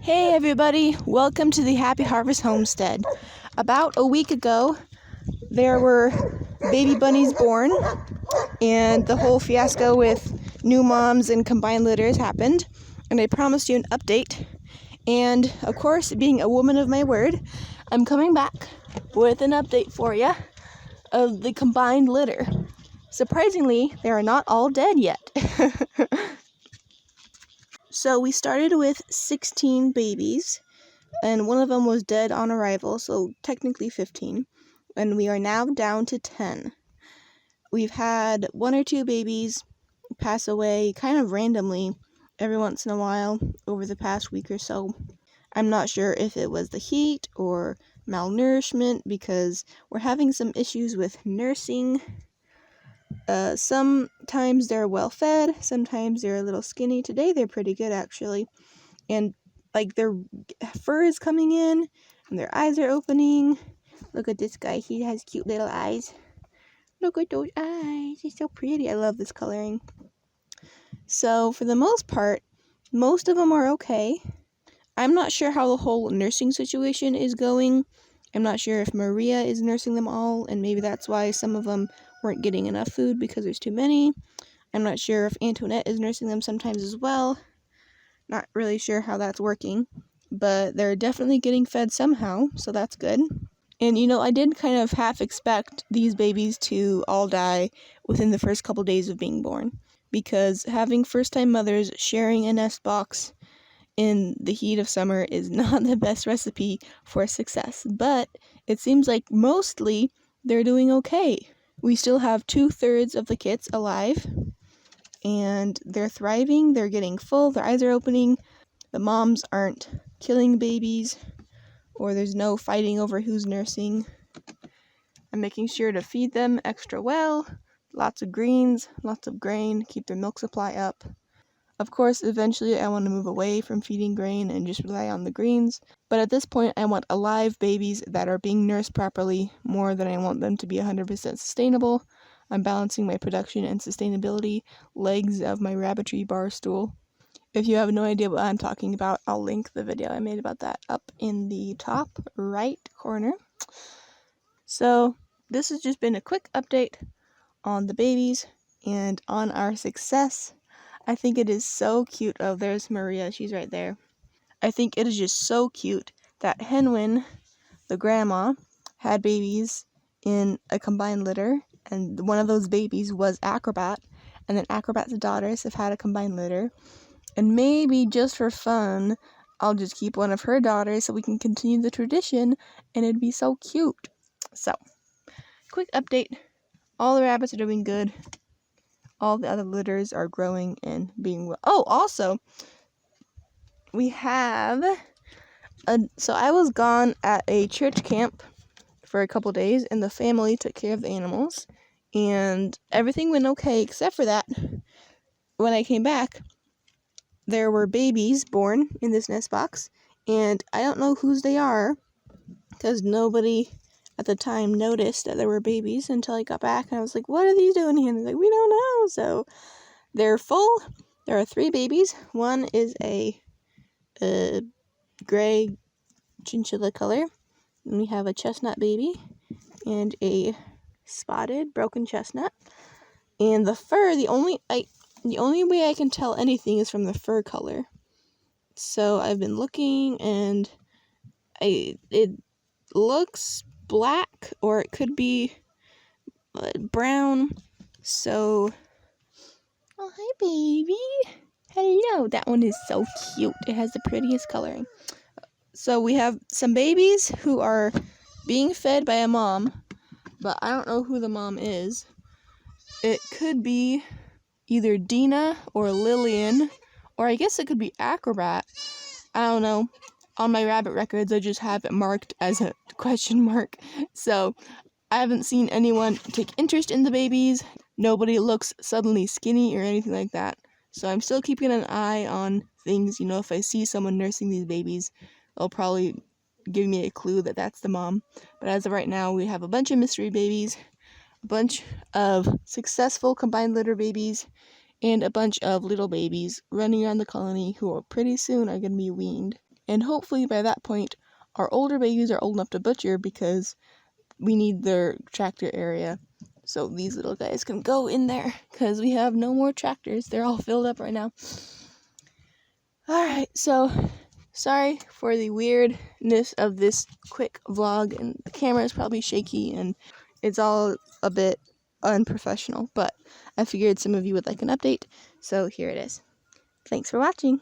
Hey everybody, welcome to the Happy Harvest Homestead. About a week ago, there were baby bunnies born, and the whole fiasco with new moms and combined litters happened, and I promised you an update. And of course, being a woman of my word, I'm coming back with an update for you of the combined litter. Surprisingly, they are not all dead yet. So we started with 16 babies, and one of them was dead on arrival, so technically 15, and we are now down to 10. We've had one or two babies pass away kind of randomly every once in a while over the past week or so. I'm not sure if it was the heat or malnourishment because we're having some issues with nursing. Sometimes they're well fed, sometimes they're a little skinny. Today they're pretty good actually, and like their fur is coming in and their eyes are opening. Look at this guy, he has cute little eyes. Look at those eyes, he's so pretty. I love this coloring. So for the most part, most of them are okay. I'm not sure how the whole nursing situation is going. I'm not sure if Maria is nursing them all, and maybe that's why some of them weren't getting enough food because there's too many. I'm not sure if Antoinette is nursing them sometimes as well. Not really sure how that's working, but they're definitely getting fed somehow, so that's good. And I did kind of half expect these babies to all die within the first couple days of being born, because having first-time mothers sharing a nest box in the heat of summer is not the best recipe for success, but it seems like mostly they're doing okay. We still have 2/3 of the kits alive, and they're thriving, they're getting full, their eyes are opening, the moms aren't killing babies, or there's no fighting over who's nursing. I'm making sure to feed them extra well, lots of greens, lots of grain, keep their milk supply up. Of course, eventually I want to move away from feeding grain and just rely on the greens, but at this point I want alive babies that are being nursed properly more than I want them to be 100% sustainable. I'm balancing my production and sustainability legs of my rabbitry bar stool. If you have no idea what I'm talking about, I'll link the video I made about that up in the top right corner. So this has just been a quick update on the babies and on our success. I think it is so cute. Oh, there's Maria. She's right there. I think it is just so cute that Henwin, the grandma, had babies in a combined litter, and one of those babies was Acrobat, and then Acrobat's daughters have had a combined litter. And maybe just for fun, I'll just keep one of her daughters so we can continue the tradition, and it'd be so cute. So, quick update. All the rabbits are doing good. All the other litters are growing and being well. Oh, also, we have so I was gone at a church camp for a couple days, and the family took care of the animals, and everything went okay except for that. When I came back, there were babies born in this nest box, and I don't know whose they are because nobody at the time noticed that there were babies until I got back, and I was like, what are these doing here? And they're like, we don't know. So they're full. There are 3 babies. One is a gray chinchilla color, and we have a chestnut baby and a spotted broken chestnut. And the fur, the only way I can tell anything is from the fur color. So I've been looking, and it looks black, or it could be brown. So, oh, hi baby. Hello. That one is so cute. It has the prettiest coloring. So we have some babies who are being fed by a mom, but I don't know who the mom is. It could be either Deena or Lillian, or I guess it could be Acrobat. I don't know. On my rabbit records, I just have it marked as a question mark. So I haven't seen anyone take interest in the babies. Nobody looks suddenly skinny or anything like that. So I'm still keeping an eye on things. If I see someone nursing these babies, they'll probably give me a clue that that's the mom. But as of right now, we have a bunch of mystery babies, a bunch of successful combined litter babies, and a bunch of little babies running around the colony who are pretty soon are going to be weaned. And hopefully by that point, our older babies are old enough to butcher because we need their tractor area. So these little guys can go in there because we have no more tractors. They're all filled up right now. Alright, so sorry for the weirdness of this quick vlog, and the camera is probably shaky and it's all a bit unprofessional, but I figured some of you would like an update, so here it is. Thanks for watching.